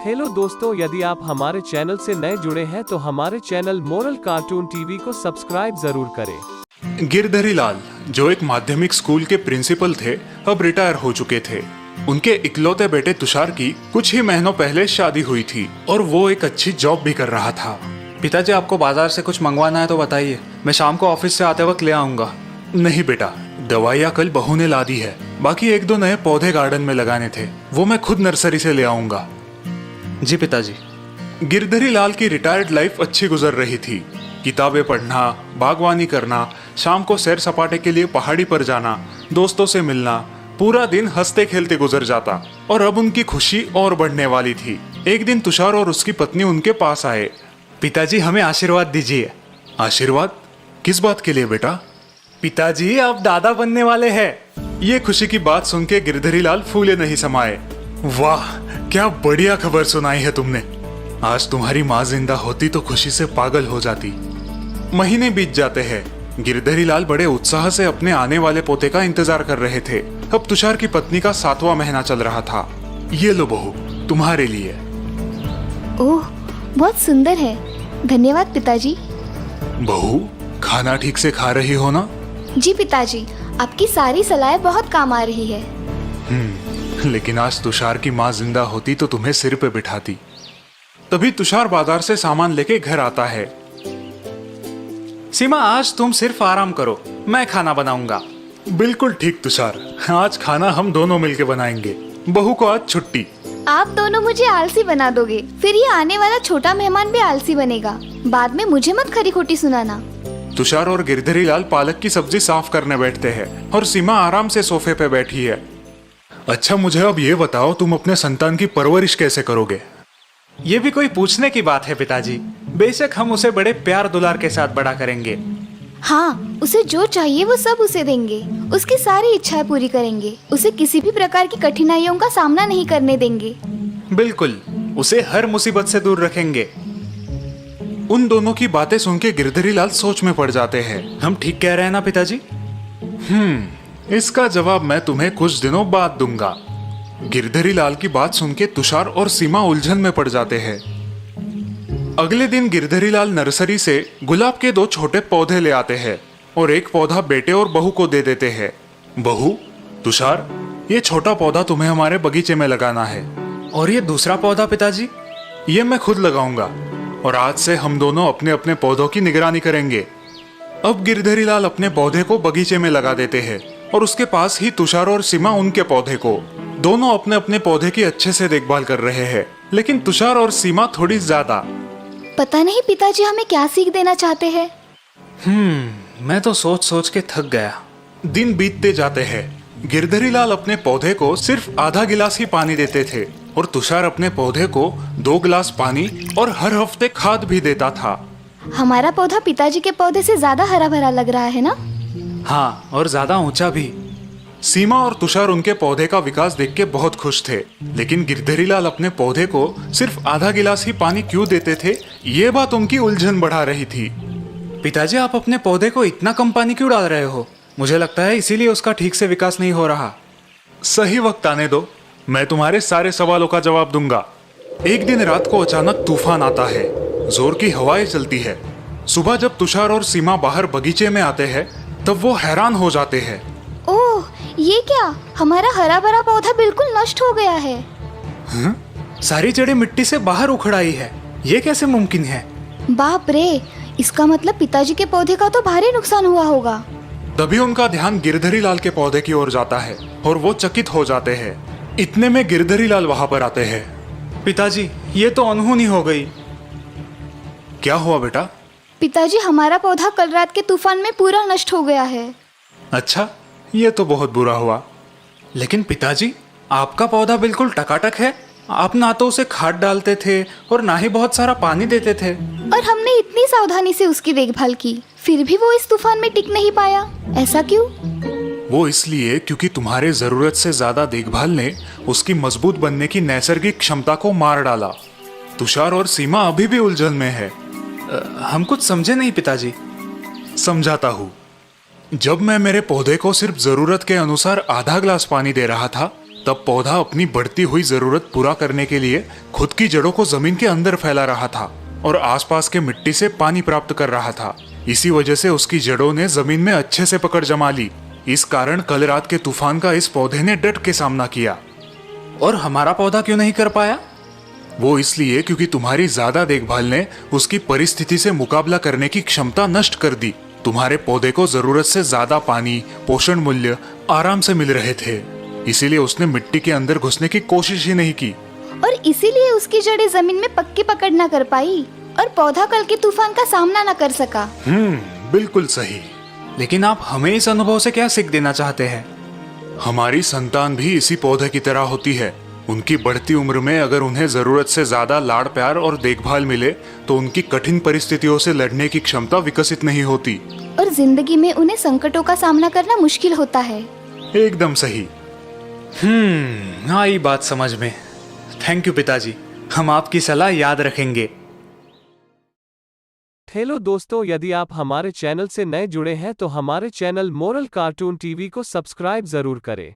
Hello दोस्तों, यदि आप हमारे चैनल से नए जुड़े हैं तो हमारे चैनल मोरल कार्टून टीवी को सब्सक्राइब जरूर करें। गिरधरी लाल जो एक माध्यमिक स्कूल के प्रिंसिपल थे, अब रिटायर हो चुके थे। उनके इकलौते बेटे तुषार की कुछ ही महीनों पहले शादी हुई थी और वो एक अच्छी जॉब भी कर रहा था। पिताजी, आपको बाजार से कुछ मंगवाना है तो बताइए, मैं शाम को ऑफिस से आते वक्त ले आऊंगा। नहीं बेटा, दवाइयाँ कल बहू ने ला दी है, बाकी एक दो नए पौधे गार्डन में लगाने थे, वो मैं खुद नर्सरी से ले आऊंगा। जी पिताजी। गिरधरी लाल की रिटायर्ड लाइफ अच्छी गुजर रही थी। किताबें पढ़ना, बागवानी करना, शाम को सैर सपाटे के लिए पहाड़ी पर जाना, दोस्तों से मिलना, पूरा दिन हंसते खेलते गुजर जाता। और अब उनकी खुशी और बढ़ने वाली थी। एक दिन तुषार और उसकी पत्नी उनके पास आए। पिताजी, हमें आशीर्वाद दीजिए। आशीर्वाद? किस बात के लिए बेटा? पिताजी, आप दादा बनने वाले हैं। ये खुशी की बात सुन के गिरधरी लाल फूले नहीं समाये। वाह, क्या बढ़िया खबर सुनाई है तुमने। आज तुम्हारी माँ जिंदा होती तो खुशी से पागल हो जाती। महीने बीत जाते हैं। गिरधरी लाल बड़े उत्साह से अपने आने वाले पोते का इंतजार कर रहे थे। अब तुषार की पत्नी का 7वां महीना चल रहा था। ये लो बहू, तुम्हारे लिए। ओह, बहुत सुंदर है। धन्यवाद पिताजी। बहू, खाना ठीक से खा रही हो ना? जी पिताजी, आपकी सारी सलाहें बहुत काम आ रही है। लेकिन आज तुषार की माँ जिंदा होती तो तुम्हें सिर पे बिठाती। तभी तुषार बाजार से सामान लेके घर आता है। सीमा, आज तुम सिर्फ आराम करो, मैं खाना बनाऊंगा। बिल्कुल ठीक तुषार, आज खाना हम दोनों मिलके बनाएंगे। बहू को आज छुट्टी। आप दोनों मुझे आलसी बना दोगे, फिर ये आने वाला छोटा मेहमान भी आलसी बनेगा। बाद में मुझे मत खरी खोटी सुनाना। तुषार और गिरधरी लाल पालक की सब्जी साफ करने बैठते हैं और सीमा आराम से सोफे पे बैठी है। अच्छा, मुझे अब ये बताओ, तुम अपने संतान की परवरिश कैसे करोगे? ये भी कोई पूछने की बात है पिताजी। बेशक हम उसे बड़े प्यार दुलार के साथ बड़ा करेंगे। हाँ, उसे जो चाहिए वो सब उसे देंगे। उसकी सारी इच्छाएं पूरी करेंगे। उसे किसी भी प्रकार की कठिनाइयों का सामना नहीं करने देंगे। बिल्कुल, उसे हर मुसीबत से दूर रखेंगे। उन दोनों की बातें सुन के गिरधरी लाल सोच में पड़ जाते हैं। हम ठीक कह रहे हैं ना पिताजी? इसका जवाब मैं तुम्हें कुछ दिनों बाद दूंगा। गिरधरी लाल की बात सुन के तुषार और सीमा उलझन में पड़ जाते हैं। अगले दिन गिरधरी लाल नर्सरी से गुलाब के 2 छोटे पौधे ले आते हैं और एक पौधा बेटे और बहू को दे देते हैं। बहू, तुषार, ये छोटा पौधा तुम्हें हमारे बगीचे में लगाना है। और ये दूसरा पौधा पिताजी? ये मैं खुद लगाऊंगा और आज से हम दोनों अपने अपने पौधों की निगरानी करेंगे। अब गिरधरी लाल अपने पौधे को बगीचे में लगा देते हैं और उसके पास ही तुषार और सीमा उनके पौधे को। दोनों अपने अपने पौधे की अच्छे से देखभाल कर रहे हैं, लेकिन तुषार और सीमा थोड़ी ज्यादा। पता नहीं पिताजी हमें क्या सीख देना चाहते हैं। मैं तो सोच सोच के थक गया। दिन बीतते जाते हैं। गिरधरी लाल अपने पौधे को सिर्फ आधा गिलास ही पानी देते थे और तुषार अपने पौधे को 2 गिलास पानी और हर हफ्ते खाद भी देता था। हमारा पौधा पिताजी के पौधे से ज्यादा हरा भरा लग रहा है ना? हाँ, और ज्यादा ऊंचा भी। सीमा और तुषार उनके पौधे का विकास देख के बहुत खुश थे, लेकिन गिरधरी लाल अपने पौधे को सिर्फ आधा गिलास ही पानी क्यों देते थे, ये बात उनकी उलझन बढ़ा रही थी। पिताजी, आप अपने पौधे को इतना कम पानी क्यों डाल रहे हो? मुझे लगता है इसीलिए उसका ठीक से विकास नहीं हो रहा। सही वक्त आने दो, मैं तुम्हारे सारे सवालों का जवाब दूंगा। एक दिन रात को अचानक तूफान आता है। जोर की हवाएं चलती है। सुबह जब तुषार और सीमा बाहर बगीचे में आते हैं तब वो हैरान हो जाते हैं। ओह, ये क्या? हमारा हरा भरा पौधा बिल्कुल नष्ट हो गया है। सारी जड़ें मिट्टी से बाहर उखड़ आई है। ये कैसे मुमकिन है? बाप रे, इसका मतलब पिताजी के पौधे का तो भारी नुकसान हुआ होगा। तभी उनका ध्यान गिरधरी लाल के पौधे की ओर जाता है और वो चकित हो जाते हैं। इतने में गिरधरी लाल वहां पर आते हैं। पिताजी, ये तो अनहोनी हो गई। क्या हुआ बेटा? पिताजी, हमारा पौधा कल रात के तूफान में पूरा नष्ट हो गया है। अच्छा, ये तो बहुत बुरा हुआ। लेकिन पिताजी, आपका पौधा बिल्कुल टकाटक है। आप ना तो उसे खाद डालते थे और ना ही बहुत सारा पानी देते थे। और हमने इतनी सावधानी से उसकी देखभाल की, फिर भी वो इस तूफान में टिक नहीं पाया। ऐसा क्यों? वो इसलिए क्योंकि तुम्हारे जरूरत से ज्यादा देखभाल ने उसकी मजबूत बनने की नैसर्गिक क्षमता को मार डाला। तुषार और सीमा अभी भी उलझन में है। हम कुछ समझे नहीं पिताजी। समझाता हूँ। जब मैं मेरे पौधे को सिर्फ जरूरत के अनुसार आधा गिलास पानी दे रहा था, तब पौधा अपनी बढ़ती हुई जरूरत पूरा करने के लिए खुद की जड़ों को जमीन के अंदर फैला रहा था और आसपास के मिट्टी से पानी प्राप्त कर रहा था। इसी वजह से उसकी जड़ों ने जमीन में अच्छे से पकड़ जमा ली। इस कारण कल रात के तूफान का इस पौधे ने डट के सामना किया। और हमारा पौधा क्यों नहीं कर पाया? वो इसलिए क्योंकि तुम्हारी ज्यादा देखभाल ने उसकी परिस्थिति से मुकाबला करने की क्षमता नष्ट कर दी। तुम्हारे पौधे को जरूरत से ज्यादा पानी, पोषण मूल्य आराम से मिल रहे थे, इसीलिए उसने मिट्टी के अंदर घुसने की कोशिश ही नहीं की। और इसीलिए उसकी जड़ें जमीन में पक्की पकड़ ना कर पाई और पौधा कल के तूफान का सामना ना कर सका। बिल्कुल सही। लेकिन आप हमें इस अनुभव से क्या सीख देना चाहते हैं? हमारी संतान भी इसी पौधे की तरह होती है। उनकी बढ़ती उम्र में अगर उन्हें जरूरत से ज्यादा लाड़ प्यार और देखभाल मिले तो उनकी कठिन परिस्थितियों से लड़ने की क्षमता विकसित नहीं होती और जिंदगी में उन्हें संकटों का सामना करना मुश्किल होता है। एकदम सही। आई बात समझ में। थैंक यू पिताजी, हम आपकी सलाह याद रखेंगे। हेलो दोस्तों, यदि आप हमारे चैनल से नए जुड़े हैं तो हमारे चैनल मोरल कार्टून टीवी को सब्सक्राइब जरूर करें।